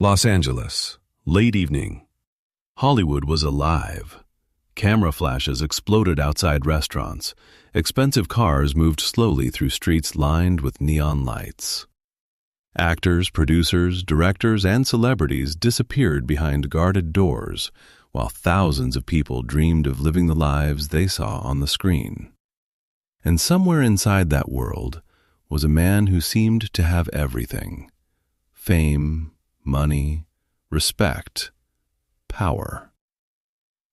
Los Angeles, late evening. Hollywood was alive. Camera flashes exploded outside restaurants. Expensive cars moved slowly through streets lined with neon lights. Actors, producers, directors, and celebrities disappeared behind guarded doors, while thousands of people dreamed of living the lives they saw on the screen. And somewhere inside that world was a man who seemed to have everything: fame, money, respect, power.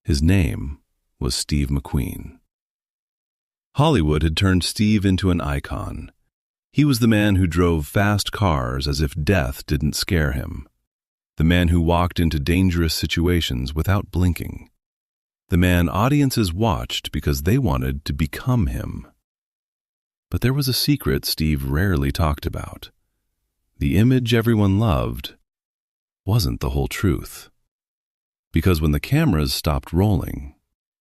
His name was Steve McQueen. Hollywood had turned Steve into an icon. He was the man who drove fast cars as if death didn't scare him. The man who walked into dangerous situations without blinking. The man audiences watched because they wanted to become him. But there was a secret Steve rarely talked about. The image everyone loved wasn't the whole truth. Because when the cameras stopped rolling,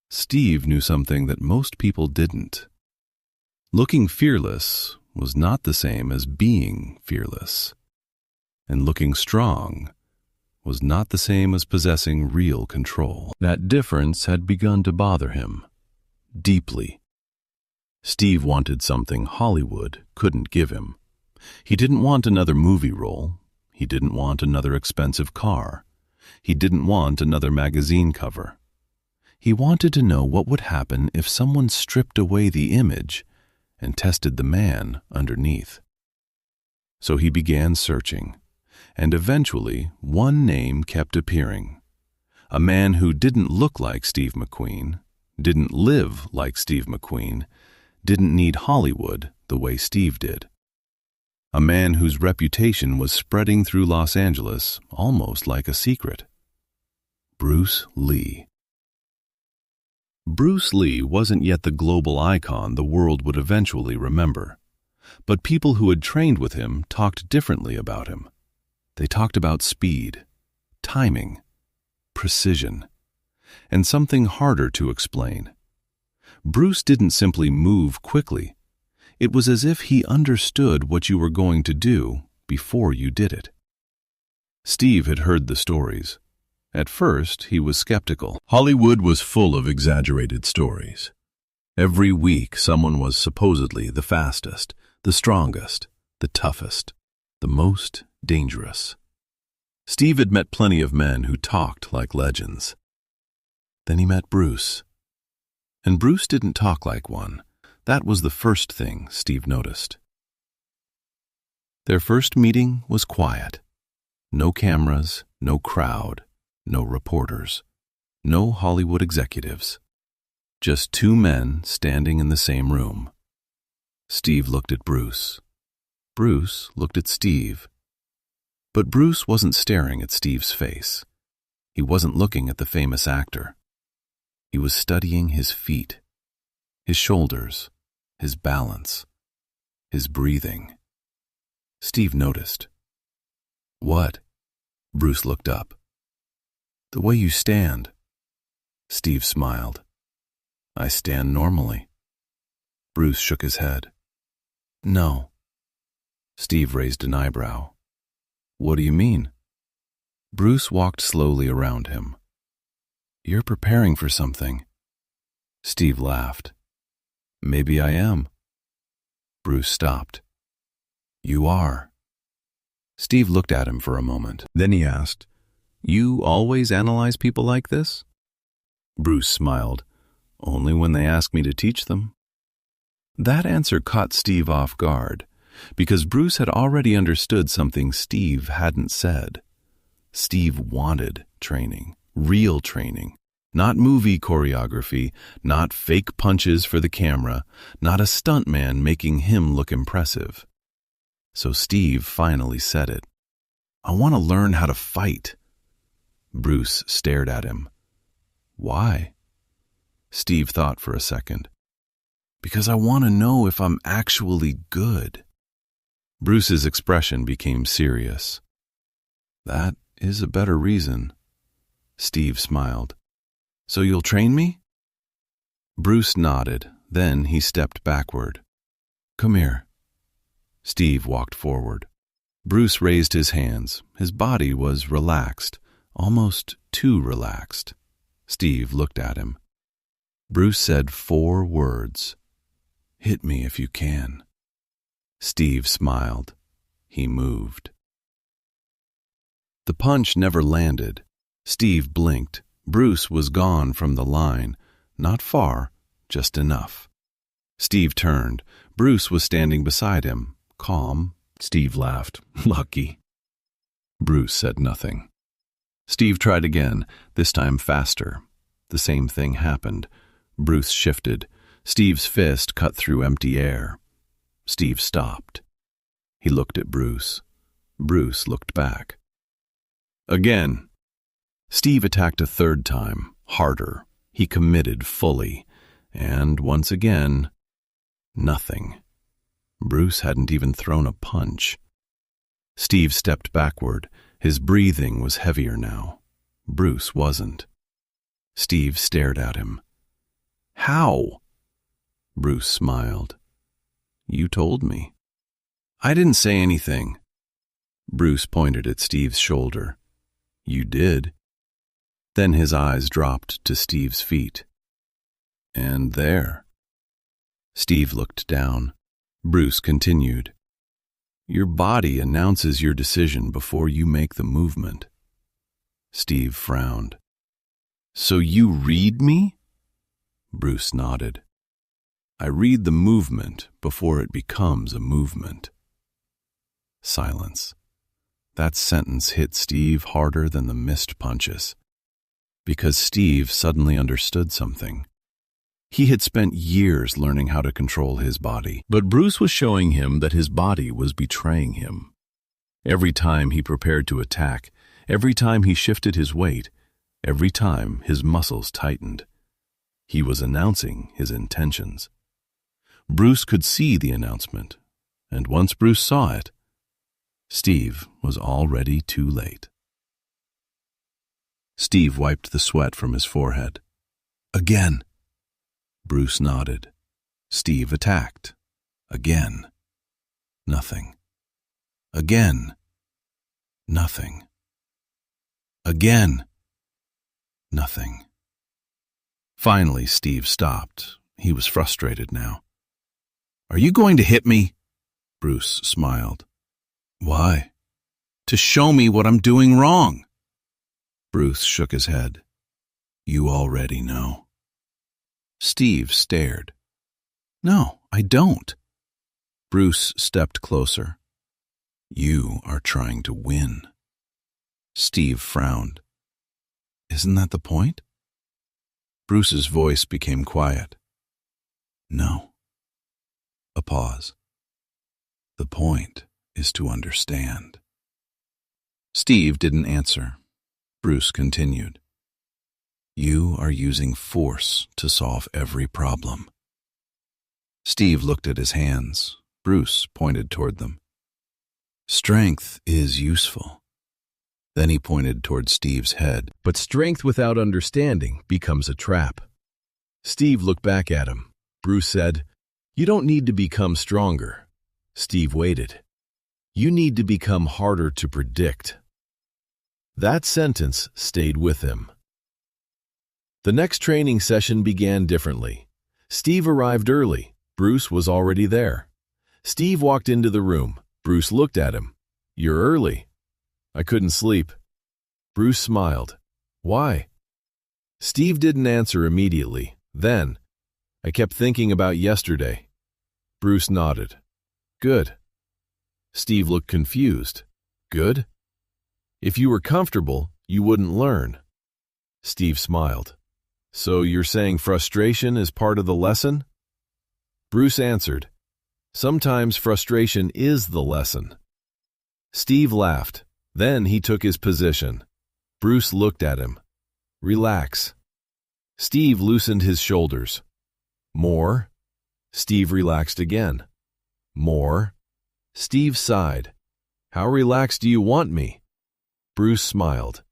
Steve knew something that most people didn't. Looking fearless was not the same as being fearless. And looking strong was not the same as possessing real control. That difference had begun to bother him, deeply. Steve wanted something Hollywood couldn't give him. He didn't want another movie role. He didn't want another expensive car. He didn't want another magazine cover. He wanted to know what would happen if someone stripped away the image and tested the man underneath. So he began searching, and eventually one name kept appearing. A man who didn't look like Steve McQueen, didn't live like Steve McQueen, didn't need Hollywood the way Steve did. A man whose reputation was spreading through Los Angeles almost like a secret. Bruce Lee. Bruce Lee wasn't yet the global icon the world would eventually remember. But people who had trained with him talked differently about him. They talked about speed, timing, precision, and something harder to explain. Bruce didn't simply move quickly. It was as if he understood what you were going to do before you did it. Steve had heard the stories. At first, he was skeptical. Hollywood was full of exaggerated stories. Every week, someone was supposedly the fastest, the strongest, the toughest, the most dangerous. Steve had met plenty of men who talked like legends. Then he met Bruce. And Bruce didn't talk like one. That was the first thing Steve noticed. Their first meeting was quiet. No cameras, no crowd, no reporters, no Hollywood executives. Just two men standing in the same room. Steve looked at Bruce. Bruce looked at Steve. But Bruce wasn't staring at Steve's face. He wasn't looking at the famous actor. He was studying his feet, his shoulders, his balance, his breathing. Steve noticed. "What?" Bruce looked up. "The way you stand." Steve smiled. "I stand normally." Bruce shook his head. "No." Steve raised an eyebrow. "What do you mean?" Bruce walked slowly around him. "You're preparing for something." Steve laughed. "Maybe I am." Bruce stopped. "You are." Steve looked at him for a moment. Then he asked, "You always analyze people like this?" Bruce smiled. "Only when they ask me to teach them." That answer caught Steve off guard, because Bruce had already understood something Steve hadn't said. Steve wanted training, real training, not movie choreography, not fake punches for the camera, not a stuntman making him look impressive. So Steve finally said it. "I want to learn how to fight." Bruce stared at him. "Why?" Steve thought for a second. "Because I want to know if I'm actually good." Bruce's expression became serious. "That is a better reason." Steve smiled. "So you'll train me?" Bruce nodded. Then he stepped backward. "Come here." Steve walked forward. Bruce raised his hands. His body was relaxed, almost too relaxed. Steve looked at him. Bruce said 4 words. "Hit me if you can." Steve smiled. He moved. The punch never landed. Steve blinked. Bruce was gone from the line. Not far, just enough. Steve turned. Bruce was standing beside him, calm. Steve laughed. "Lucky." Bruce said nothing. Steve tried again, this time faster. The same thing happened. Bruce shifted. Steve's fist cut through empty air. Steve stopped. He looked at Bruce. Bruce looked back. Again. Steve attacked a 3rd time, harder. He committed fully. And once again, nothing. Bruce hadn't even thrown a punch. Steve stepped backward. His breathing was heavier now. Bruce wasn't. Steve stared at him. "How?" Bruce smiled. "You told me." "I didn't say anything." Bruce pointed at Steve's shoulder. "You did." Then his eyes dropped to Steve's feet. "And there." Steve looked down. Bruce continued. "Your body announces your decision before you make the movement." Steve frowned. "So you read me?" Bruce nodded. "I read the movement before it becomes a movement." Silence. That sentence hit Steve harder than the missed punches. Because Steve suddenly understood something. He had spent years learning how to control his body, but Bruce was showing him that his body was betraying him. Every time he prepared to attack, every time he shifted his weight, every time his muscles tightened, he was announcing his intentions. Bruce could see the announcement, and once Bruce saw it, Steve was already too late. Steve wiped the sweat from his forehead. "Again." Bruce nodded. Steve attacked. Again. Nothing. Again. Nothing. Again. Nothing. Finally, Steve stopped. He was frustrated now. "Are you going to hit me?" Bruce smiled. "Why?" "To show me what I'm doing wrong." Bruce shook his head. "You already know." Steve stared. "No, I don't." Bruce stepped closer. "You are trying to win." Steve frowned. "Isn't that the point?" Bruce's voice became quiet. "No." A pause. "The point is to understand." Steve didn't answer. Bruce continued. "You are using force to solve every problem." Steve looked at his hands. Bruce pointed toward them. "Strength is useful." Then he pointed toward Steve's head. "But strength without understanding becomes a trap." Steve looked back at him. Bruce said, "You don't need to become stronger." Steve waited. "You need to become harder to predict." That sentence stayed with him. The next training session began differently. Steve arrived early. Bruce was already there. Steve walked into the room. Bruce looked at him. "You're early." "I couldn't sleep." Bruce smiled. "Why?" Steve didn't answer immediately. Then, "I kept thinking about yesterday." Bruce nodded. "Good." Steve looked confused. "Good?" "If you were comfortable, you wouldn't learn." Steve smiled. "So you're saying frustration is part of the lesson?" Bruce answered, "Sometimes frustration is the lesson." Steve laughed. Then he took his position. Bruce looked at him. "Relax." Steve loosened his shoulders. "More." Steve relaxed again. "More." Steve sighed. "How relaxed do you want me?" Bruce smiled.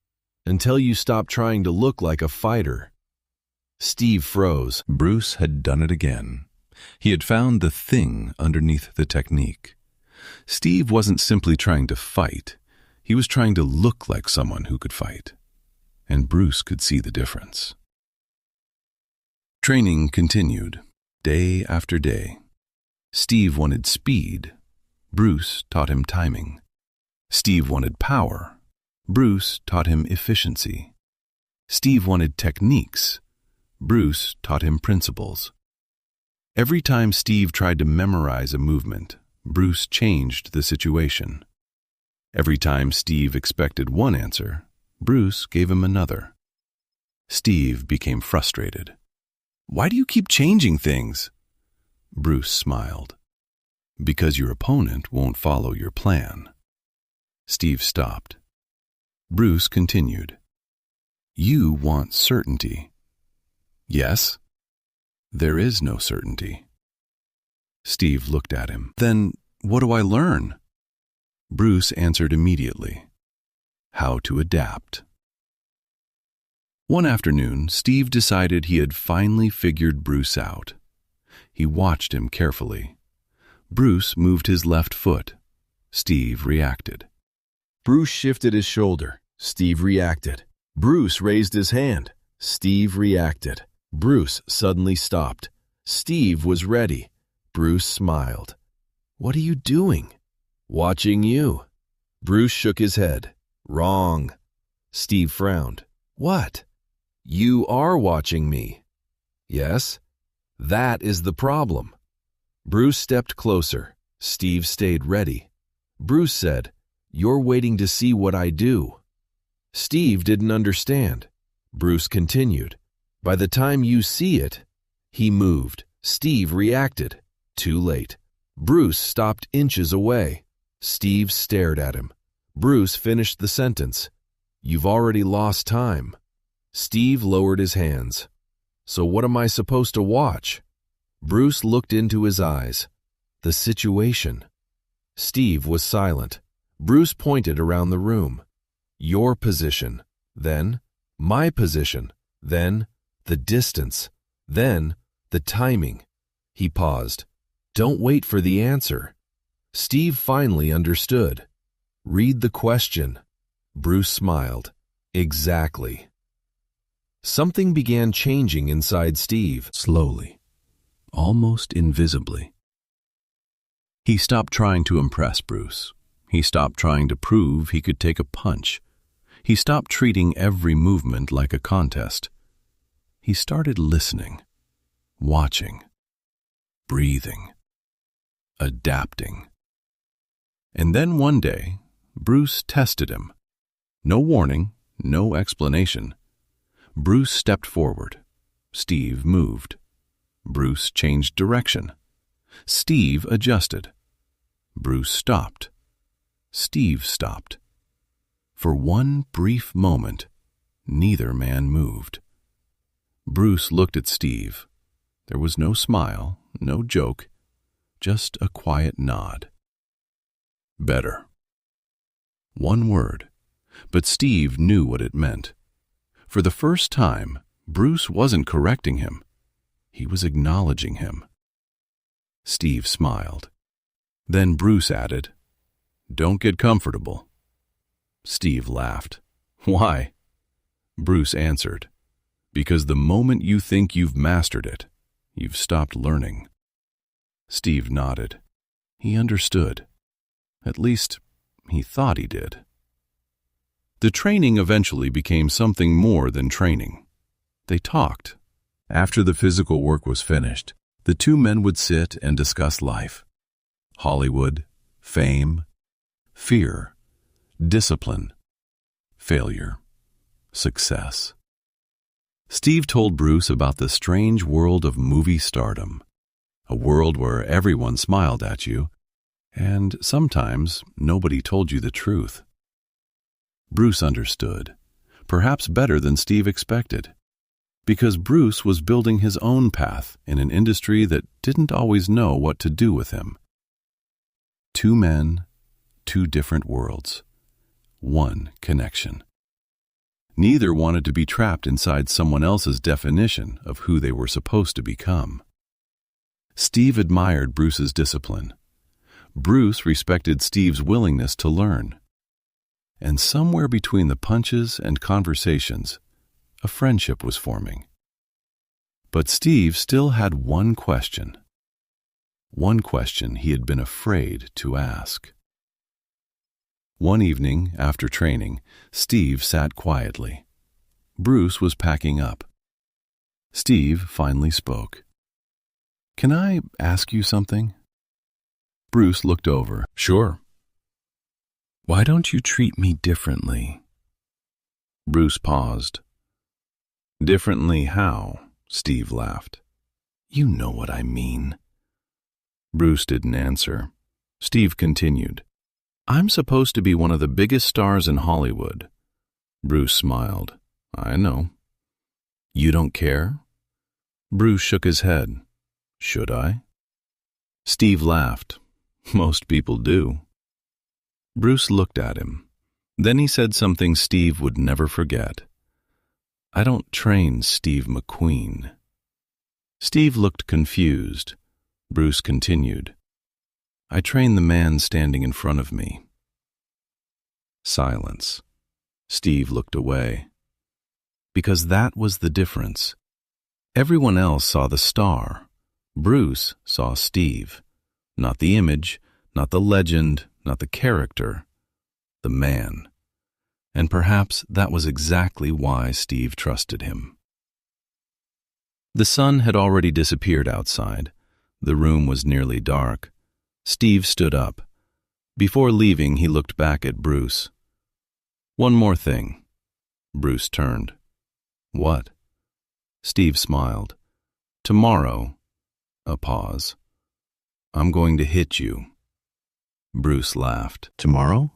"Until you stop trying to look like a fighter." Steve froze. Bruce had done it again. He had found the thing underneath the technique. Steve wasn't simply trying to fight. He was trying to look like someone who could fight. And Bruce could see the difference. Training continued, day after day. Steve wanted speed. Bruce taught him timing. Steve wanted power. Bruce taught him efficiency. Steve wanted techniques. Bruce taught him principles. Every time Steve tried to memorize a movement, Bruce changed the situation. Every time Steve expected one answer, Bruce gave him another. Steve became frustrated. "Why do you keep changing things?" Bruce smiled. "Because your opponent won't follow your plan." Steve stopped. Bruce continued. "You want certainty." "Yes." "There is no certainty." Steve looked at him. "Then what do I learn?" Bruce answered immediately. How to adapt. One afternoon, Steve decided he had finally figured Bruce out. He watched him carefully. Bruce moved his left foot. Steve reacted. Bruce shifted his shoulder. Steve reacted. Bruce raised his hand. Steve reacted. Bruce suddenly stopped. Steve was ready. Bruce smiled. "What are you doing?" "Watching you." Bruce shook his head. "Wrong." Steve frowned. "What?" "You are watching me." "Yes." "That is the problem." Bruce stepped closer. Steve stayed ready. Bruce said, "You're waiting to see what I do." Steve didn't understand. Bruce continued. "By the time you see it," he moved. Steve reacted. Too late. Bruce stopped inches away. Steve stared at him. Bruce finished the sentence. "You've already lost time." Steve lowered his hands. "So what am I supposed to watch?" Bruce looked into his eyes. "The situation." Steve was silent. Bruce pointed around the room. "Your position, then my position, then the distance, then the timing." He paused. "Don't wait for the answer." Steve finally understood. "Read the question." Bruce smiled. "Exactly." Something began changing inside Steve. Slowly, almost invisibly. He stopped trying to impress Bruce. He stopped trying to prove he could take a punch. He stopped treating every movement like a contest. He started listening, watching, breathing, adapting. And then one day, Bruce tested him. No warning, no explanation. Bruce stepped forward. Steve moved. Bruce changed direction. Steve adjusted. Bruce stopped. Steve stopped. For one brief moment, neither man moved. Bruce looked at Steve. There was no smile, no joke, just a quiet nod. Better. One word, but Steve knew what it meant. For the first time, Bruce wasn't correcting him. He was acknowledging him. Steve smiled. Then Bruce added, "Don't get comfortable." Steve laughed. "Why?" Bruce answered, "Because the moment you think you've mastered it, you've stopped learning." Steve nodded. He understood. At least, he thought he did. The training eventually became something more than training. They talked. After the physical work was finished, the two men would sit and discuss life. Hollywood, fame, fear, discipline, failure, success. Steve told Bruce about the strange world of movie stardom, a world where everyone smiled at you, and sometimes nobody told you the truth. Bruce understood, perhaps better than Steve expected, because Bruce was building his own path in an industry that didn't always know what to do with him. Two men, two different worlds, one connection. Neither wanted to be trapped inside someone else's definition of who they were supposed to become. Steve admired Bruce's discipline. Bruce respected Steve's willingness to learn. And somewhere between the punches and conversations, a friendship was forming. But Steve still had one question he had been afraid to ask. One evening, after training, Steve sat quietly. Bruce was packing up. Steve finally spoke. "Can I ask you something?" Bruce looked over. "Sure." "Why don't you treat me differently?" Bruce paused. "Differently how?" Steve laughed. "You know what I mean." Bruce didn't answer. Steve continued. "I'm supposed to be one of the biggest stars in Hollywood." Bruce smiled. "I know." "You don't care?" Bruce shook his head. "Should I?" Steve laughed. "Most people do." Bruce looked at him. Then he said something Steve would never forget. "I don't train Steve McQueen." Steve looked confused. Bruce continued. "I train the man standing in front of me." Silence. Steve looked away. Because that was the difference. Everyone else saw the star. Bruce saw Steve. Not the image, not the legend, not the character. The man. And perhaps that was exactly why Steve trusted him. The sun had already disappeared outside. The room was nearly dark. Steve stood up. Before leaving, he looked back at Bruce. "One more thing." Bruce turned. "What?" Steve smiled. "Tomorrow," a pause, "I'm going to hit you." Bruce laughed. "Tomorrow?"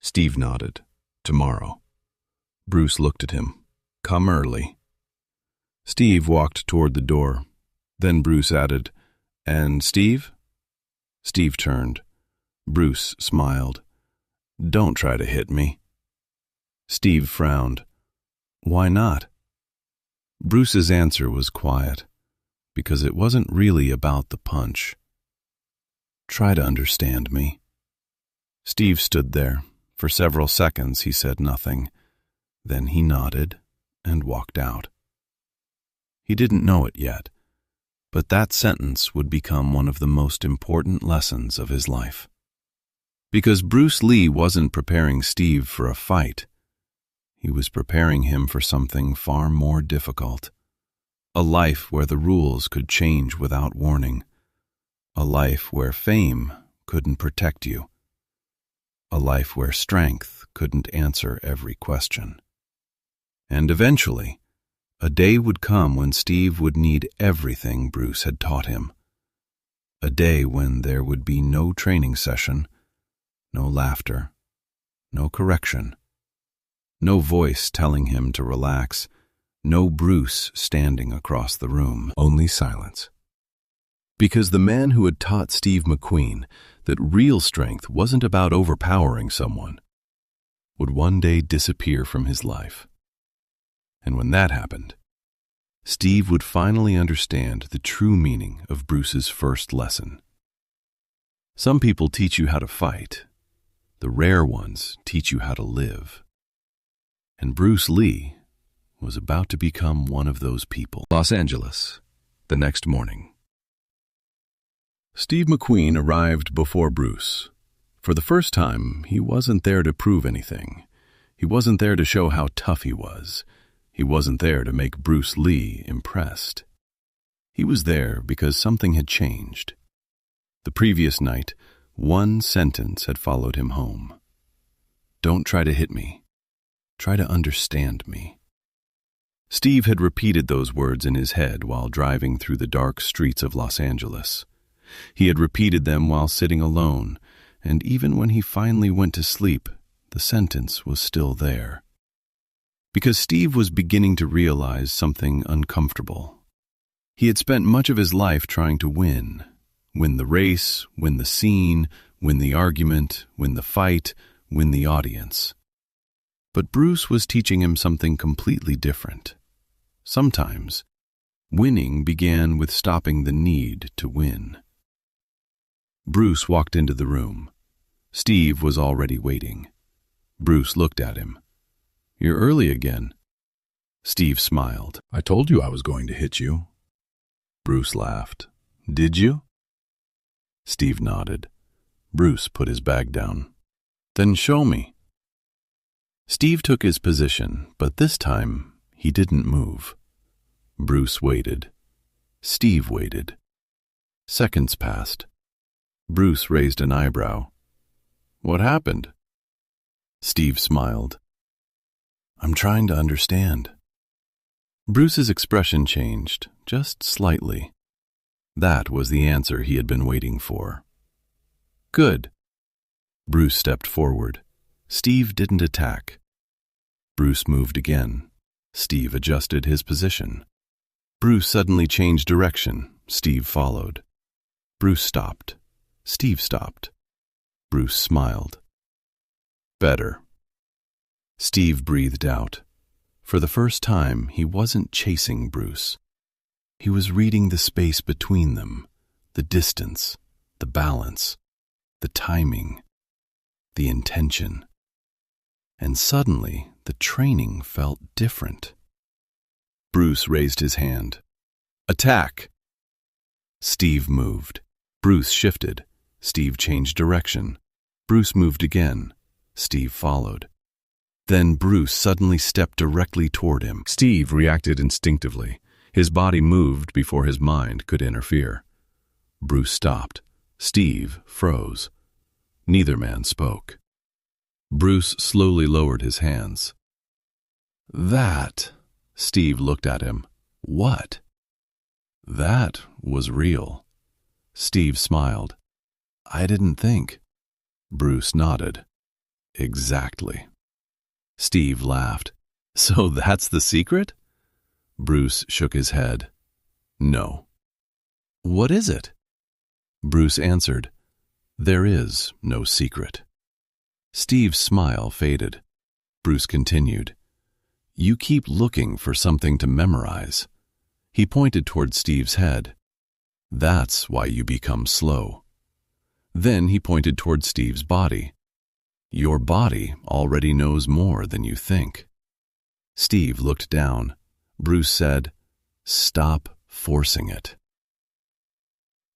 Steve nodded. "Tomorrow." Bruce looked at him. "Come early." Steve walked toward the door. Then Bruce added, "And Steve?" Steve turned. Bruce smiled. "Don't try to hit me." Steve frowned. "Why not?" Bruce's answer was quiet, because it wasn't really about the punch. "Try to understand me." Steve stood there. For several seconds he said nothing. Then he nodded and walked out. He didn't know it yet, but that sentence would become one of the most important lessons of his life. Because Bruce Lee wasn't preparing Steve for a fight. He was preparing him for something far more difficult. A life where the rules could change without warning. A life where fame couldn't protect you. A life where strength couldn't answer every question. And eventually, a day would come when Steve would need everything Bruce had taught him. A day when there would be no training session, no laughter, no correction, no voice telling him to relax, no Bruce standing across the room, only silence. Because the man who had taught Steve McQueen that real strength wasn't about overpowering someone would one day disappear from his life. And when that happened, Steve would finally understand the true meaning of Bruce's first lesson. Some people teach you how to fight. The rare ones teach you how to live. And Bruce Lee was about to become one of those people. Los Angeles, the next morning. Steve McQueen arrived before Bruce. For the first time, he wasn't there to prove anything. He wasn't there to show how tough he was. He wasn't there to make Bruce Lee impressed. He was there because something had changed. The previous night, one sentence had followed him home. "Don't try to hit me. Try to understand me." Steve had repeated those words in his head while driving through the dark streets of Los Angeles. He had repeated them while sitting alone, and even when he finally went to sleep, the sentence was still there. Because Steve was beginning to realize something uncomfortable. He had spent much of his life trying to win the race, win the scene, win the argument, win the fight, win the audience. But Bruce was teaching him something completely different. Sometimes, winning began with stopping the need to win. Bruce walked into the room. Steve was already waiting. Bruce looked at him. "You're early again." Steve smiled. "I told you I was going to hit you." Bruce laughed. "Did you?" Steve nodded. Bruce put his bag down. "Then show me." Steve took his position, but this time he didn't move. Bruce waited. Steve waited. Seconds passed. Bruce raised an eyebrow. "What happened?" Steve smiled. "I'm trying to understand." Bruce's expression changed, just slightly. That was the answer he had been waiting for. "Good." Bruce stepped forward. Steve didn't attack. Bruce moved again. Steve adjusted his position. Bruce suddenly changed direction. Steve followed. Bruce stopped. Steve stopped. Bruce smiled. "Better." Steve breathed out. For the first time, he wasn't chasing Bruce. He was reading the space between them, the distance, the balance, the timing, the intention. And suddenly, the training felt different. Bruce raised his hand. "Attack!" Steve moved. Bruce shifted. Steve changed direction. Bruce moved again. Steve followed. Then Bruce suddenly stepped directly toward him. Steve reacted instinctively. His body moved before his mind could interfere. Bruce stopped. Steve froze. Neither man spoke. Bruce slowly lowered his hands. "That," Steve looked at him. "What?" "That was real." Steve smiled. "I didn't think." Bruce nodded. "Exactly." Steve laughed. "So that's the secret?" Bruce shook his head. "No." "What is it?" Bruce answered, "There is no secret." Steve's smile faded. Bruce continued, "You keep looking for something to memorize." He pointed toward Steve's head. "That's why you become slow." Then he pointed toward Steve's body. "Your body already knows more than you think." Steve looked down. Bruce said, "Stop forcing it."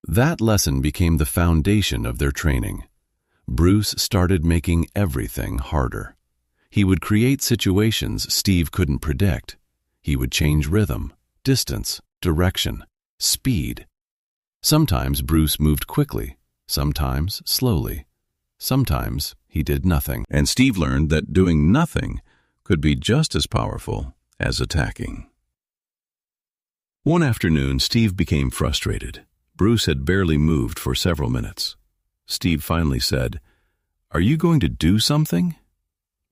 That lesson became the foundation of their training. Bruce started making everything harder. He would create situations Steve couldn't predict. He would change rhythm, distance, direction, speed. Sometimes Bruce moved quickly, sometimes slowly. Sometimes he did nothing, and Steve learned that doing nothing could be just as powerful as attacking. One afternoon, Steve became frustrated. Bruce had barely moved for several minutes. Steve finally said, "Are you going to do something?"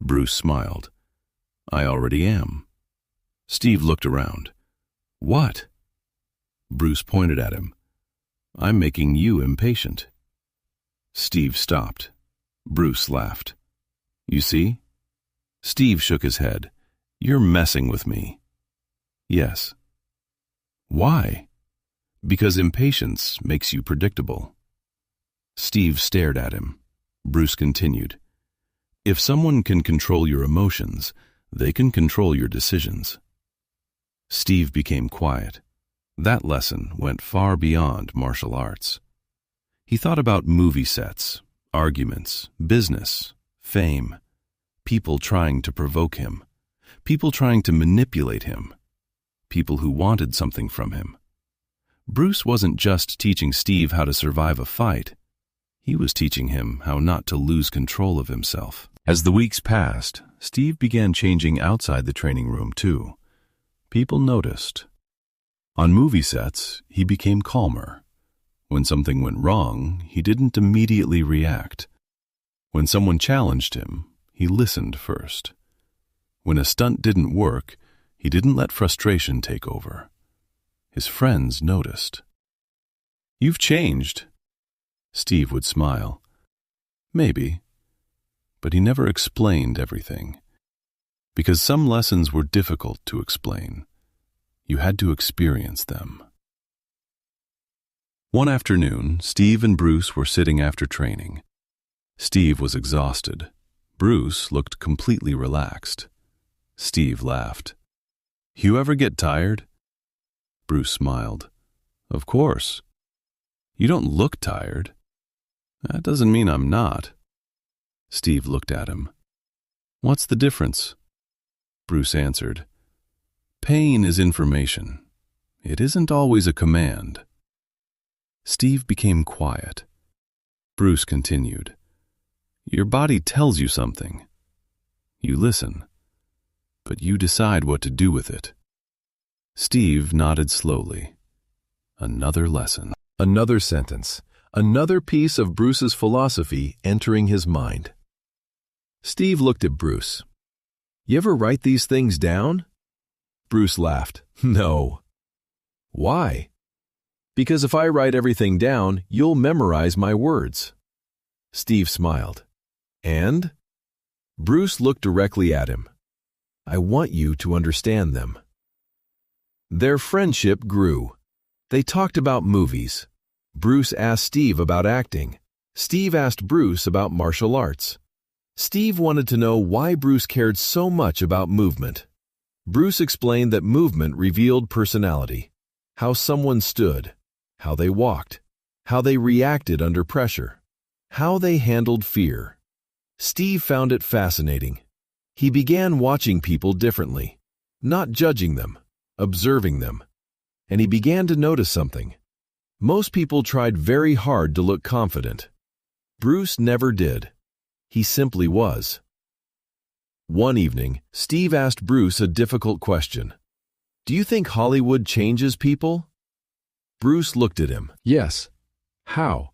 Bruce smiled. "I already am." Steve looked around. "What?" Bruce pointed at him. "I'm making you impatient." Steve stopped. Bruce laughed. "You see?" Steve shook his head. "You're messing with me." "Yes." "Why?" "Because impatience makes you predictable." Steve stared at him. Bruce continued, "If someone can control your emotions, they can control your decisions." Steve became quiet. That lesson went far beyond martial arts. He thought about movie sets, arguments, business, fame, people trying to provoke him, people trying to manipulate him, people who wanted something from him. Bruce wasn't just teaching Steve how to survive a fight. He was teaching him how not to lose control of himself. As the weeks passed, Steve began changing outside the training room too. People noticed. On movie sets, he became calmer. When something went wrong, he didn't immediately react. When someone challenged him, he listened first. When a stunt didn't work, he didn't let frustration take over. His friends noticed. "You've changed." Steve would smile. "Maybe." But he never explained everything. Because some lessons were difficult to explain. You had to experience them. One afternoon, Steve and Bruce were sitting after training. Steve was exhausted. Bruce looked completely relaxed. Steve laughed. "You ever get tired?" Bruce smiled. "Of course." "You don't look tired." "That doesn't mean I'm not." Steve looked at him. "What's the difference?" Bruce answered, "Pain is information. It isn't always a command." Steve became quiet. Bruce continued, "Your body tells you something. You listen, but you decide what to do with it." Steve nodded slowly. Another lesson. Another sentence. Another piece of Bruce's philosophy entering his mind. Steve looked at Bruce. "You ever write these things down?" Bruce laughed. "No." "Why?" "Because if I write everything down, you'll memorize my words." Steve smiled. "And?" Bruce looked directly at him. "I want you to understand them." Their friendship grew. They talked about movies. Bruce asked Steve about acting. Steve asked Bruce about martial arts. Steve wanted to know why Bruce cared so much about movement. Bruce explained that movement revealed personality, how someone stood, how they walked, how they reacted under pressure, how they handled fear. Steve found it fascinating. He began watching people differently, not judging them, observing them, and he began to notice something. Most people tried very hard to look confident. Bruce never did. He simply was. One evening, Steve asked Bruce a difficult question. "Do you think Hollywood changes people?" Bruce looked at him. "Yes." "How?"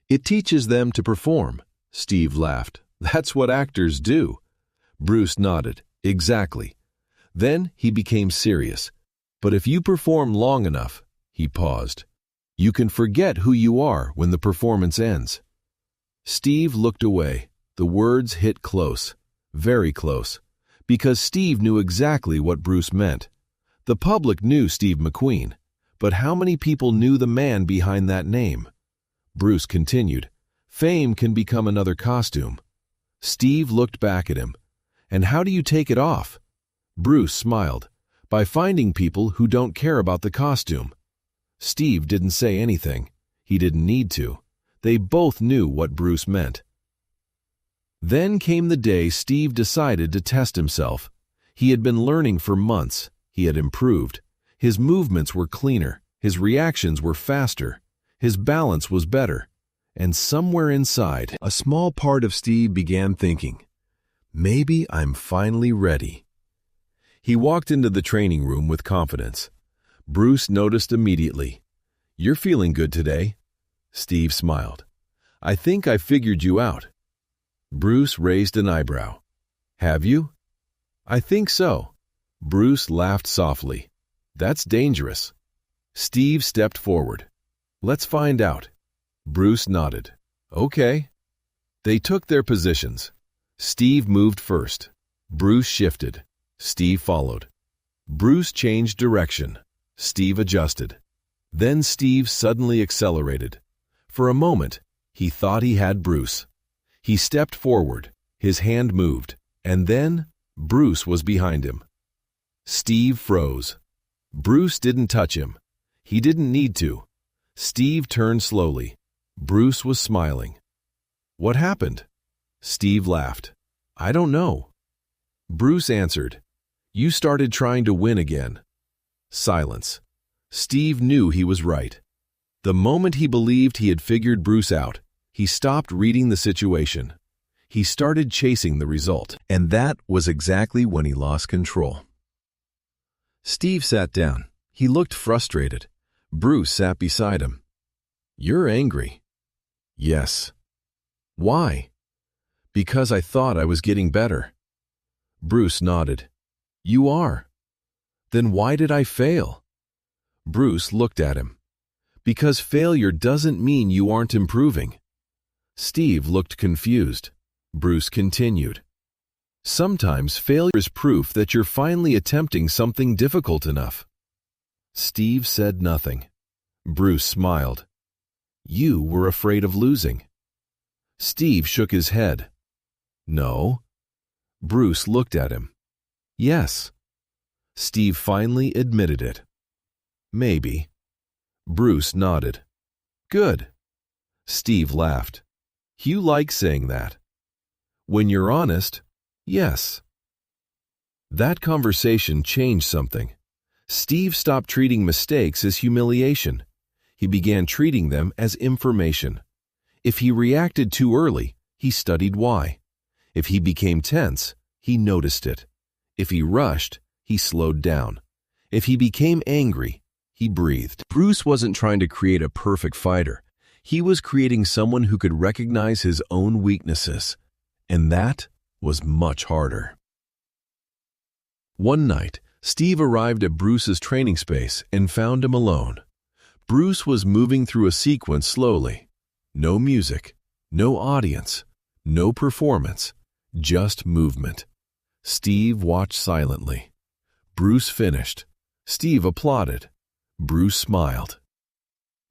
"It teaches them to perform." Steve laughed. "That's what actors do." Bruce nodded. "Exactly." Then he became serious. "But if you perform long enough," he paused, "you can forget who you are when the performance ends." Steve looked away. The words hit close, very close, because Steve knew exactly what Bruce meant. The public knew Steve McQueen, but how many people knew the man behind that name? Bruce continued, "Fame can become another costume." Steve looked back at him. "And how do you take it off?" Bruce smiled. "By finding people who don't care about the costume." Steve didn't say anything. He didn't need to. They both knew what Bruce meant. Then came the day Steve decided to test himself. He had been learning for months. He had improved. His movements were cleaner. His reactions were faster. His balance was better. And somewhere inside, a small part of Steve began thinking, "Maybe I'm finally ready." He walked into the training room with confidence. Bruce noticed immediately. "You're feeling good today." Steve smiled. "I think I figured you out." Bruce raised an eyebrow. "Have you?" "I think so." Bruce laughed softly. "That's dangerous." Steve stepped forward. "Let's find out." Bruce nodded. "Okay." They took their positions. Steve moved first. Bruce shifted. Steve followed. Bruce changed direction. Steve adjusted. Then Steve suddenly accelerated. For a moment, he thought he had Bruce. He stepped forward. His hand moved. And then, Bruce was behind him. Steve froze. Bruce didn't touch him. He didn't need to. Steve turned slowly. Bruce was smiling. "What happened?" Steve laughed. "I don't know." Bruce answered, "You started trying to win again." Silence. Steve knew he was right. The moment he believed he had figured Bruce out, he stopped reading the situation. He started chasing the result. And that was exactly when he lost control. Steve sat down. He looked frustrated. Bruce sat beside him. "You're angry." "Yes." "Why?" "Because I thought I was getting better." Bruce nodded. "You are." "Then why did I fail?" Bruce looked at him. "Because failure doesn't mean you aren't improving." Steve looked confused. Bruce continued. "Sometimes failure is proof that you're finally attempting something difficult enough." Steve said nothing. Bruce smiled. You were afraid of losing. Steve shook his head. No. Bruce looked at him. Yes. Steve finally admitted it. Maybe. Bruce nodded. Good. Steve laughed. You like saying that. When you're honest, yes. That conversation changed something. Steve stopped treating mistakes as humiliation. He began treating them as information. If he reacted too early, he studied why. If he became tense, he noticed it. If he rushed, he slowed down. If he became angry, he breathed. Bruce wasn't trying to create a perfect fighter. He was creating someone who could recognize his own weaknesses. And that was much harder. One night, Steve arrived at Bruce's training space and found him alone. Bruce was moving through a sequence slowly. No music, no audience, no performance, just movement. Steve watched silently. Bruce finished. Steve applauded. Bruce smiled.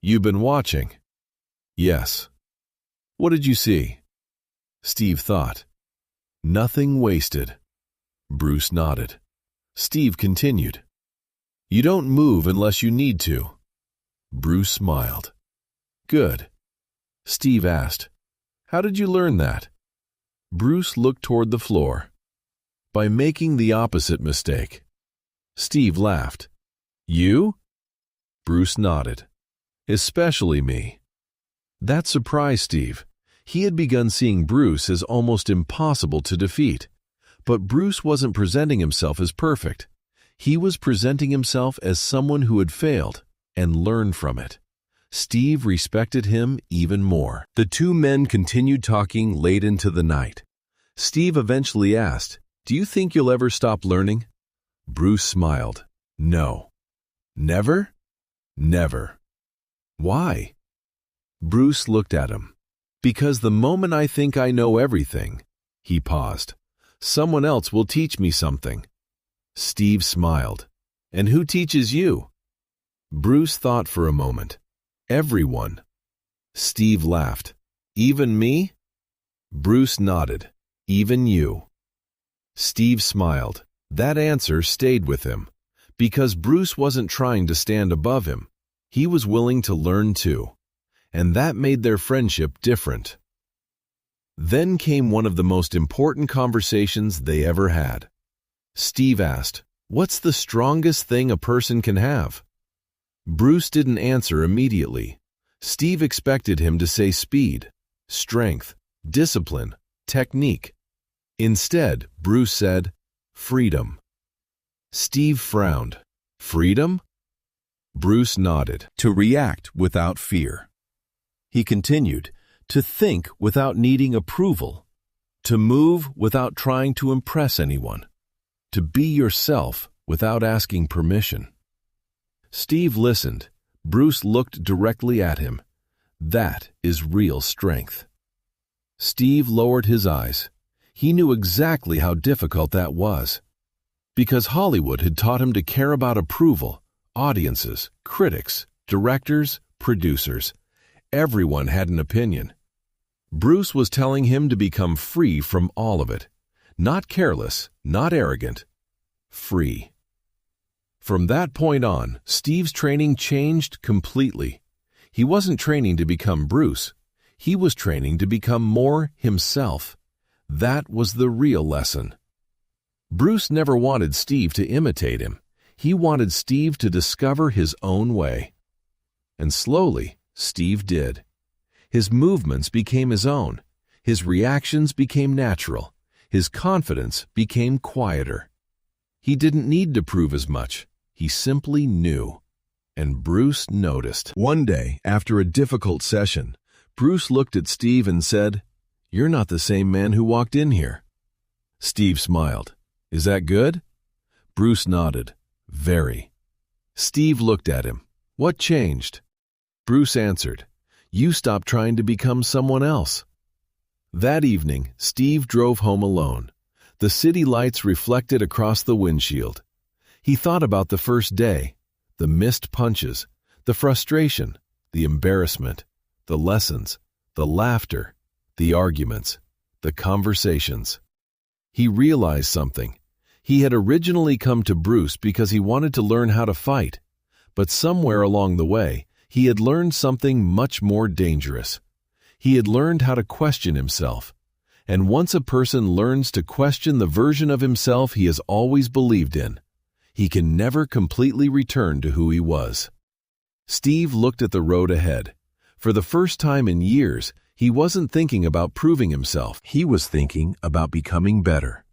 "You've been watching?" "Yes." "What did you see?" Steve thought. "Nothing wasted." Bruce nodded. Steve continued. "You don't move unless you need to." Bruce smiled. "Good." Steve asked, "How did you learn that?" Bruce looked toward the floor. "By making the opposite mistake." Steve laughed. "You?" Bruce nodded. "Especially me." That surprised Steve. He had begun seeing Bruce as almost impossible to defeat. But Bruce wasn't presenting himself as perfect. He was presenting himself as someone who had failed and learned from it. Steve respected him even more. The two men continued talking late into the night. Steve eventually asked, "Do you think you'll ever stop learning?" Bruce smiled. "No." "Never?" "Never." "Why?" Bruce looked at him. "Because the moment I think I know everything," he paused, "someone else will teach me something." Steve smiled. "And who teaches you?" Bruce thought for a moment. "Everyone." Steve laughed. "Even me?" Bruce nodded. "Even you." Steve smiled. That answer stayed with him. Because Bruce wasn't trying to stand above him. He was willing to learn too. And that made their friendship different. Then came one of the most important conversations they ever had. Steve asked, "What's the strongest thing a person can have?" Bruce didn't answer immediately. Steve expected him to say speed, strength, discipline, technique. Instead, Bruce said, "Freedom." Steve frowned. "Freedom?" Bruce nodded. "To react without fear." He continued, "To think without needing approval. To move without trying to impress anyone. To be yourself without asking permission." Steve listened. Bruce looked directly at him. That is real strength. Steve lowered his eyes. He knew exactly how difficult that was. Because Hollywood had taught him to care about approval, audiences, critics, directors, producers. Everyone had an opinion. Bruce was telling him to become free from all of it. Not careless, not arrogant. Free. From that point on, Steve's training changed completely. He wasn't training to become Bruce. He was training to become more himself. That was the real lesson. Bruce never wanted Steve to imitate him. He wanted Steve to discover his own way. And slowly, Steve did. His movements became his own. His reactions became natural. His confidence became quieter. He didn't need to prove as much. He simply knew. And Bruce noticed. One day, after a difficult session, Bruce looked at Steve and said, "You're not the same man who walked in here." Steve smiled. "Is that good?" Bruce nodded. "Very." Steve looked at him. "What changed?" Bruce answered, "You stopped trying to become someone else." That evening, Steve drove home alone. The city lights reflected across the windshield. He thought about the first day, the missed punches, the frustration, the embarrassment, the lessons, the laughter, the arguments, the conversations. He realized something. He had originally come to Bruce because he wanted to learn how to fight, but somewhere along the way, he had learned something much more dangerous. He had learned how to question himself. And once a person learns to question the version of himself he has always believed in, he can never completely return to who he was. Steve looked at the road ahead. For the first time in years, he wasn't thinking about proving himself. He was thinking about becoming better.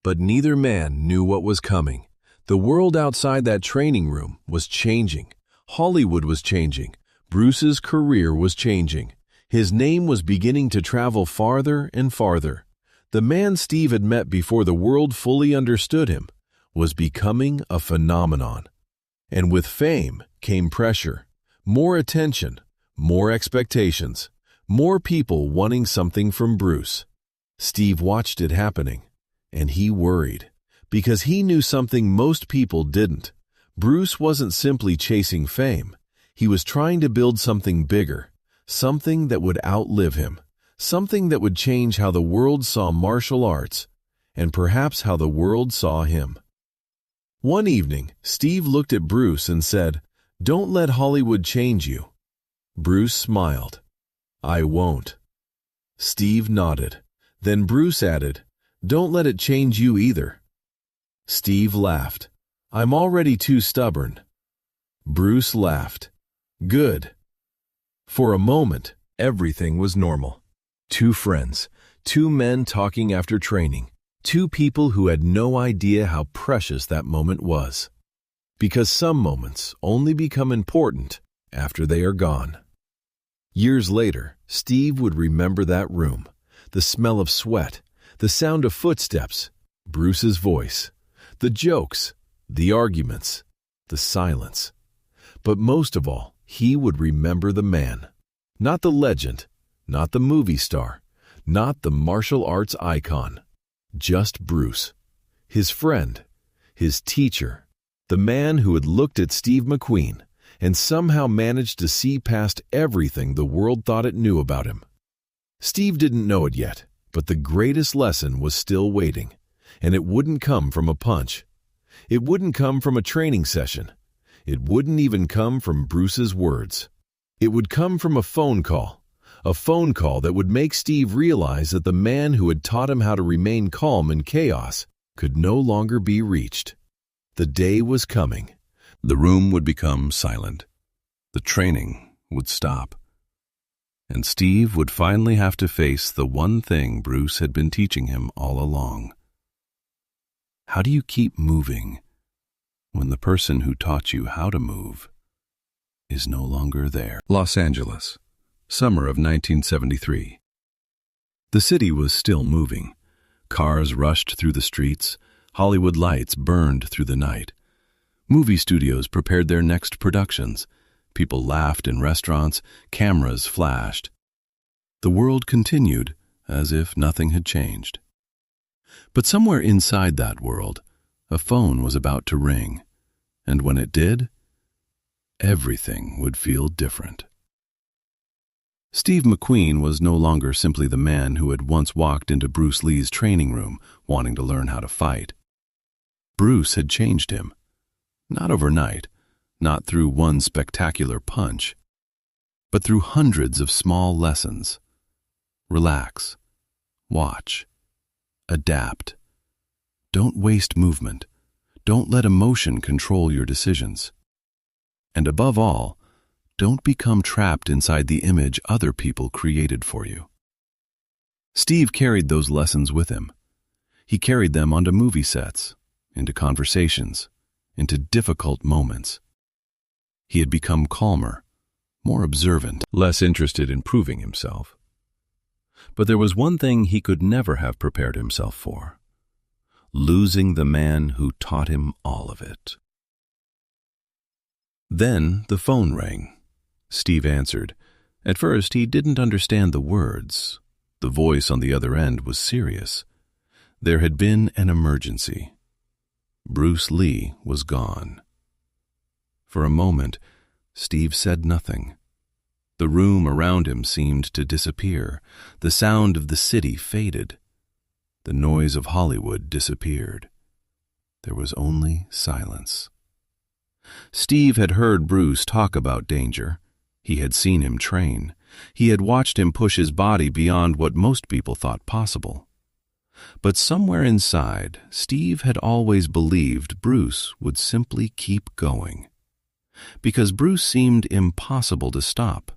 But neither man knew what was coming. The world outside that training room was changing. Hollywood was changing. Bruce's career was changing. His name was beginning to travel farther and farther. The man Steve had met before the world fully understood him was becoming a phenomenon. And with fame came pressure, more attention, more expectations, more people wanting something from Bruce. Steve watched it happening, and he worried, because he knew something most people didn't. Bruce wasn't simply chasing fame. He was trying to build something bigger, something that would outlive him, something that would change how the world saw martial arts, and perhaps how the world saw him. One evening, Steve looked at Bruce and said, "Don't let Hollywood change you." Bruce smiled. "I won't." Steve nodded. Then Bruce added, "Don't let it change you either." Steve laughed. "I'm already too stubborn." Bruce laughed. "Good." For a moment, everything was normal. Two friends, two men talking after training, two people who had no idea how precious that moment was. Because some moments only become important after they are gone. Years later, Steve would remember that room, the smell of sweat, the sound of footsteps, Bruce's voice, the jokes, the arguments, the silence. But most of all, he would remember the man. Not the legend, not the movie star, not the martial arts icon. Just Bruce, his friend, his teacher, the man who had looked at Steve McQueen and somehow managed to see past everything the world thought it knew about him. Steve didn't know it yet, but the greatest lesson was still waiting, and it wouldn't come from a punch. It wouldn't come from a training session. It wouldn't even come from Bruce's words. It would come from a phone call that would make Steve realize that the man who had taught him how to remain calm in chaos could no longer be reached. The day was coming. The room would become silent. The training would stop. And Steve would finally have to face the one thing Bruce had been teaching him all along. How do you keep moving when the person who taught you how to move is no longer there? Los Angeles, summer of 1973. The city was still moving. Cars rushed through the streets. Hollywood lights burned through the night. Movie studios prepared their next productions. People laughed in restaurants. Cameras flashed. The world continued as if nothing had changed. But somewhere inside that world, a phone was about to ring. And when it did, everything would feel different. Steve McQueen was no longer simply the man who had once walked into Bruce Lee's training room wanting to learn how to fight. Bruce had changed him. Not overnight, not through one spectacular punch, but through hundreds of small lessons. Relax. Watch. Adapt. Don't waste movement. Don't let emotion control your decisions. And above all, don't become trapped inside the image other people created for you. Steve carried those lessons with him. He carried them onto movie sets, into conversations, into difficult moments. He had become calmer, more observant, less interested in proving himself. But there was one thing he could never have prepared himself for: losing the man who taught him all of it. Then the phone rang. Steve answered. At first, he didn't understand the words. The voice on the other end was serious. There had been an emergency. Bruce Lee was gone. For a moment, Steve said nothing. The room around him seemed to disappear. The sound of the city faded. The noise of Hollywood disappeared. There was only silence. Steve had heard Bruce talk about danger. He had seen him train. He had watched him push his body beyond what most people thought possible. But somewhere inside, Steve had always believed Bruce would simply keep going. Because Bruce seemed impossible to stop,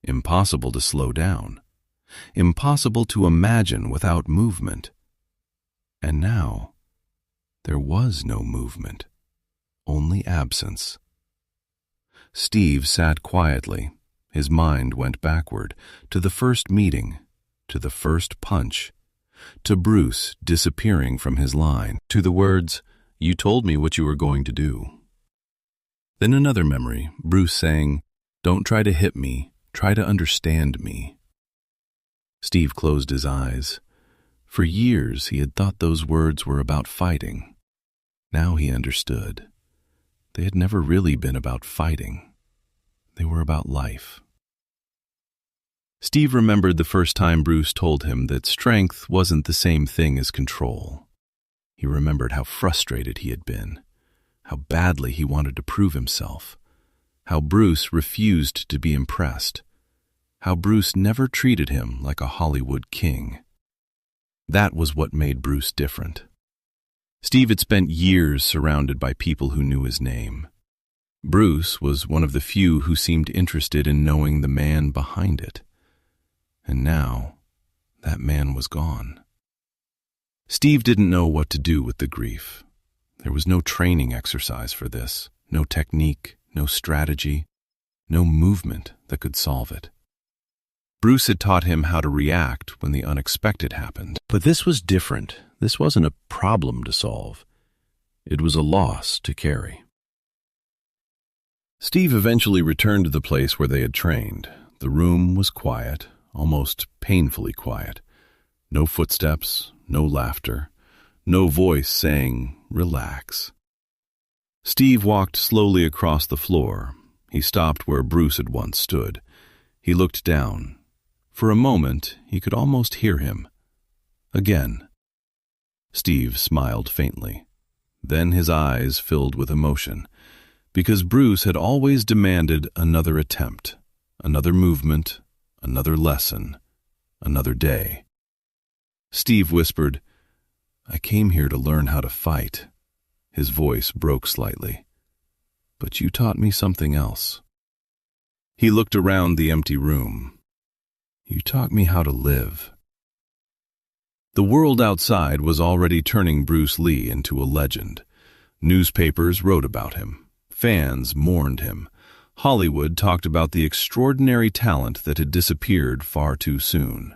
impossible to slow down, impossible to imagine without movement. And now, there was no movement, only absence. Steve sat quietly. His mind went backward, to the first meeting, to the first punch, to Bruce disappearing from his line, to the words, "You told me what you were going to do." Then another memory, Bruce saying, "Don't try to hit me, try to understand me." Steve closed his eyes. For years he had thought those words were about fighting. Now he understood. They had never really been about fighting. They were about life. Steve remembered the first time Bruce told him that strength wasn't the same thing as control. He remembered how frustrated he had been, how badly he wanted to prove himself, how Bruce refused to be impressed, how Bruce never treated him like a Hollywood king. That was what made Bruce different. Steve had spent years surrounded by people who knew his name. Bruce was one of the few who seemed interested in knowing the man behind it. And now, that man was gone. Steve didn't know what to do with the grief. There was no training exercise for this, no technique, no strategy, no movement that could solve it. Bruce had taught him how to react when the unexpected happened. But this was different. This wasn't a problem to solve. It was a loss to carry. Steve eventually returned to the place where they had trained. The room was quiet, almost painfully quiet. No footsteps, no laughter, no voice saying, "Relax." Steve walked slowly across the floor. He stopped where Bruce had once stood. He looked down. For a moment, he could almost hear him. Again. Steve smiled faintly. Then his eyes filled with emotion, because Bruce had always demanded another attempt, another movement, another lesson, another day. Steve whispered, "I came here to learn how to fight." His voice broke slightly. "But you taught me something else." He looked around the empty room. "You taught me how to live." The world outside was already turning Bruce Lee into a legend. Newspapers wrote about him. Fans mourned him. Hollywood talked about the extraordinary talent that had disappeared far too soon.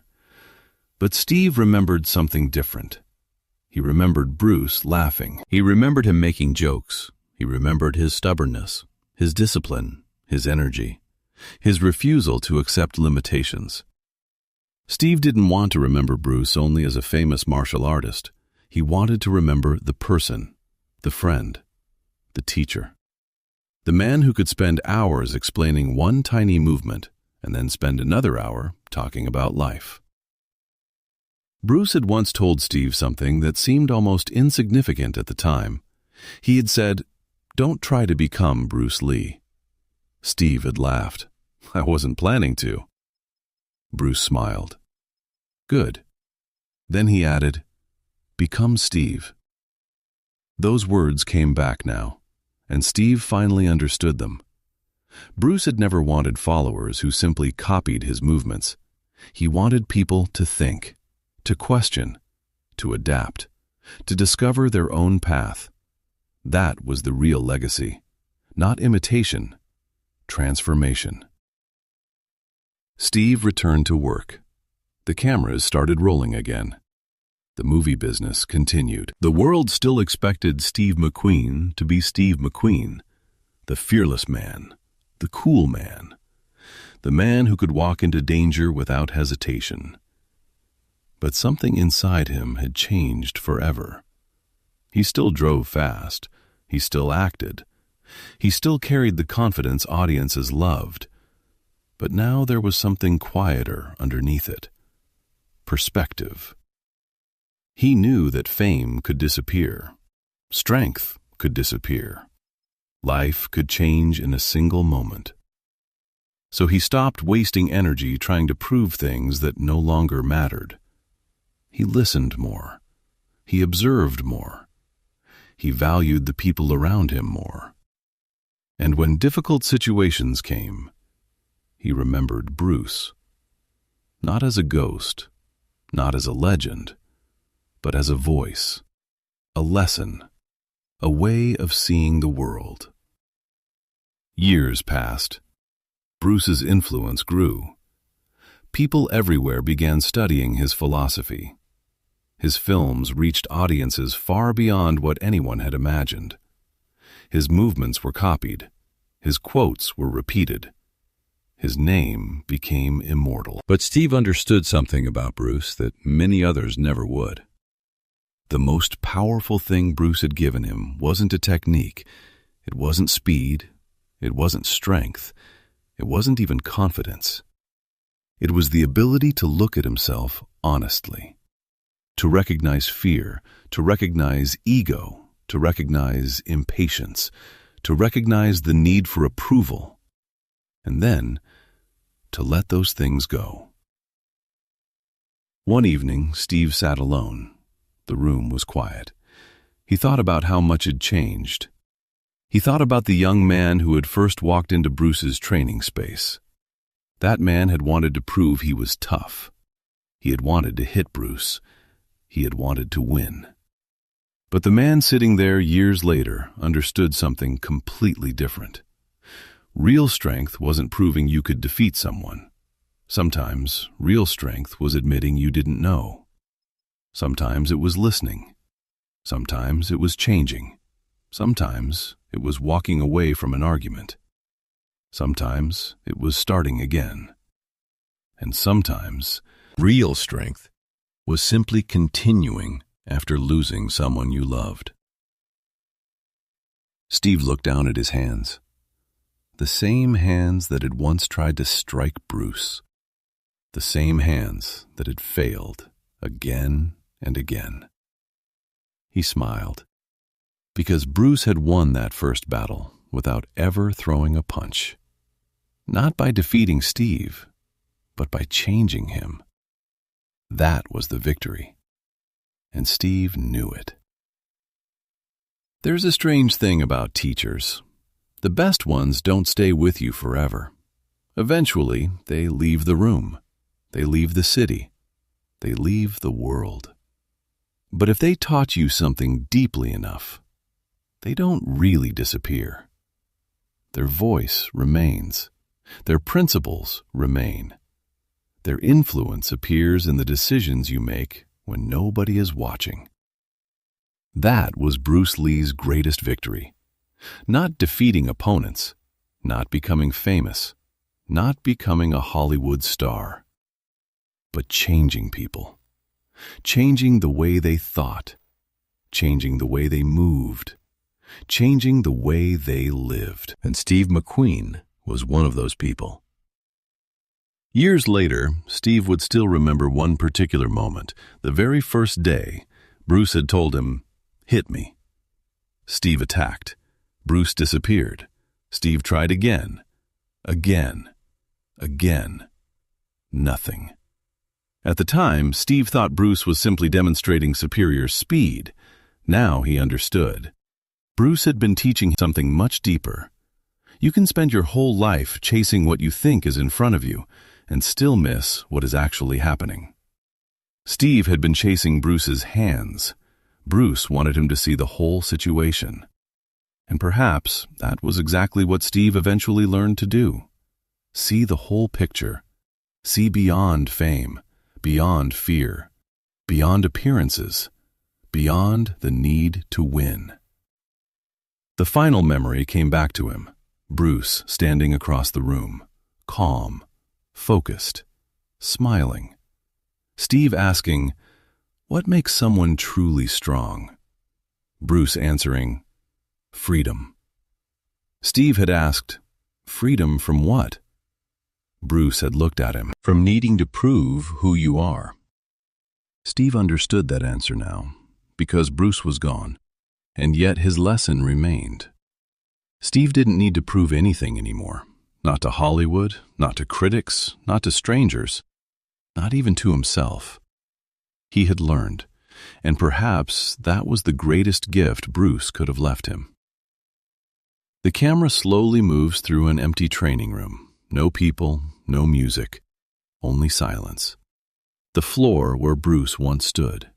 But Steve remembered something different. He remembered Bruce laughing. He remembered him making jokes. He remembered his stubbornness, his discipline, his energy, his refusal to accept limitations. Steve didn't want to remember Bruce only as a famous martial artist. He wanted to remember the person, the friend, the teacher. The man who could spend hours explaining one tiny movement and then spend another hour talking about life. Bruce had once told Steve something that seemed almost insignificant at the time. He had said, "Don't try to become Bruce Lee." Steve had laughed. "I wasn't planning to." Bruce smiled. "Good." Then he added, "Become Steve." Those words came back now, and Steve finally understood them. Bruce had never wanted followers who simply copied his movements. He wanted people to think, to question, to adapt, to discover their own path. That was the real legacy. Not imitation, transformation. Steve returned to work. The cameras started rolling again. The movie business continued. The world still expected Steve McQueen to be Steve McQueen, the fearless man, the cool man, the man who could walk into danger without hesitation. But something inside him had changed forever. He still drove fast. He still acted. He still carried the confidence audiences loved. But now there was something quieter underneath it. Perspective. He knew that fame could disappear. Strength could disappear. Life could change in a single moment. So he stopped wasting energy trying to prove things that no longer mattered. He listened more. He observed more. He valued the people around him more. And when difficult situations came, he remembered Bruce. Not as a ghost, not as a legend, but as a voice, a lesson, a way of seeing the world. Years passed. Bruce's influence grew. People everywhere began studying his philosophy. His films reached audiences far beyond what anyone had imagined. His movements were copied. His quotes were repeated. His name became immortal. But Steve understood something about Bruce that many others never would. The most powerful thing Bruce had given him wasn't a technique. It wasn't speed. It wasn't strength. It wasn't even confidence. It was the ability to look at himself honestly, to recognize fear, to recognize ego, to recognize impatience, to recognize the need for approval, and then to let those things go. One evening, Steve sat alone. The room was quiet. He thought about how much had changed. He thought about the young man who had first walked into Bruce's training space. That man had wanted to prove he was tough. He had wanted to hit Bruce. He had wanted to win. But the man sitting there years later understood something completely different. Real strength wasn't proving you could defeat someone. Sometimes real strength was admitting you didn't know. Sometimes it was listening. Sometimes it was changing. Sometimes it was walking away from an argument. Sometimes it was starting again. And sometimes real strength was simply continuing after losing someone you loved. Steve looked down at his hands. The same hands that had once tried to strike Bruce. The same hands that had failed again and again. He smiled, because Bruce had won that first battle without ever throwing a punch. Not by defeating Steve, but by changing him. That was the victory, and Steve knew it. There's a strange thing about teachers. The best ones don't stay with you forever. Eventually, they leave the room. They leave the city. They leave the world. But if they taught you something deeply enough, they don't really disappear. Their voice remains. Their principles remain. Their influence appears in the decisions you make when nobody is watching. That was Bruce Lee's greatest victory. Not defeating opponents, not becoming famous, not becoming a Hollywood star, but changing people. Changing the way they thought, changing the way they moved, changing the way they lived. And Steve McQueen was one of those people. Years later, Steve would still remember one particular moment. The very first day, Bruce had told him, "Hit me." Steve attacked. Bruce disappeared. Steve tried again. Again. Nothing. At the time, Steve thought Bruce was simply demonstrating superior speed. Now he understood. Bruce had been teaching something much deeper. You can spend your whole life chasing what you think is in front of you and still miss what is actually happening. Steve had been chasing Bruce's hands. Bruce wanted him to see the whole situation. And perhaps that was exactly what Steve eventually learned to do. See the whole picture. See beyond fame, beyond fear, beyond appearances, beyond the need to win. The final memory came back to him. Bruce standing across the room, calm, focused, smiling. Steve asking, "What makes someone truly strong?" Bruce answering, "Freedom." Steve had asked, "Freedom from what?" Bruce had looked at him. From needing to prove who you are. Steve understood that answer now, because Bruce was gone, and yet his lesson remained. Steve didn't need to prove anything anymore. Not to Hollywood, not to critics, not to strangers, not even to himself. He had learned, and perhaps that was the greatest gift Bruce could have left him. The camera slowly moves through an empty training room. No people, no music, only silence. The floor where Bruce once stood.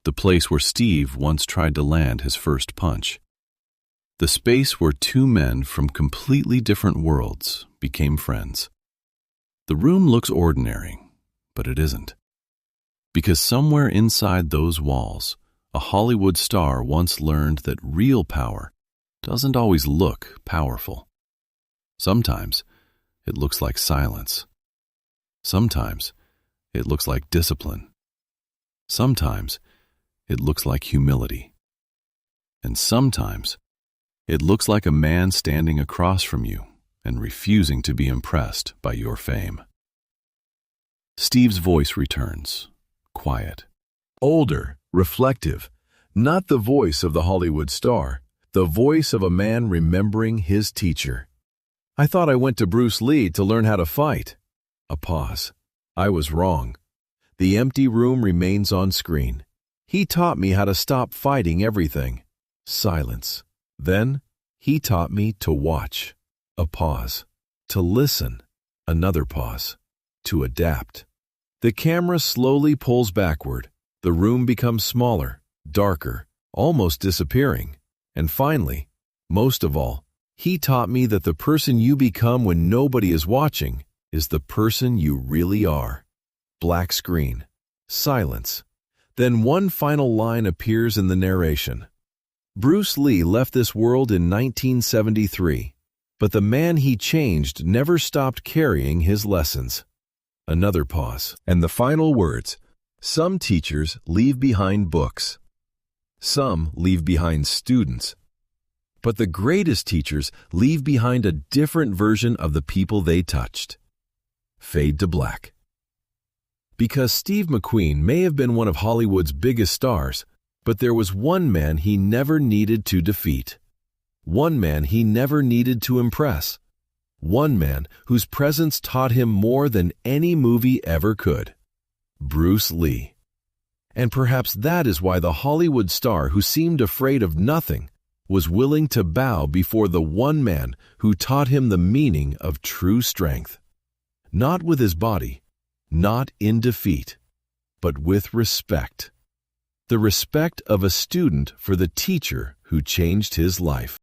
The place where Steve once tried to land his first punch. The space where two men from completely different worlds became friends. The room looks ordinary, but it isn't. Because somewhere inside those walls, a Hollywood star once learned that real power doesn't always look powerful. Sometimes it looks like silence. Sometimes it looks like discipline. Sometimes it looks like humility. And sometimes it looks like a man standing across from you and refusing to be impressed by your fame. Steve's voice returns, quiet. Older, reflective, not the voice of the Hollywood star, the voice of a man remembering his teacher. I thought I went to Bruce Lee to learn how to fight. A pause. I was wrong. The empty room remains on screen. He taught me how to stop fighting everything. Silence. Then, he taught me to watch. A pause. To listen. Another pause. To adapt. The camera slowly pulls backward. The room becomes smaller, darker, almost disappearing. And finally, most of all, he taught me that the person you become when nobody is watching is the person you really are. Black screen. Silence. Then one final line appears in the narration. Bruce Lee left this world in 1973, but the man he changed never stopped carrying his lessons. Another pause. And the final words. Some teachers leave behind books. Some leave behind students. But the greatest teachers leave behind a different version of the people they touched. Fade to black. Because Steve McQueen may have been one of Hollywood's biggest stars, but there was one man he never needed to defeat. One man he never needed to impress. One man whose presence taught him more than any movie ever could. Bruce Lee. And perhaps that is why the Hollywood star who seemed afraid of nothing was willing to bow before the one man who taught him the meaning of true strength. Not with his body, not in defeat, but with respect. The respect of a student for the teacher who changed his life.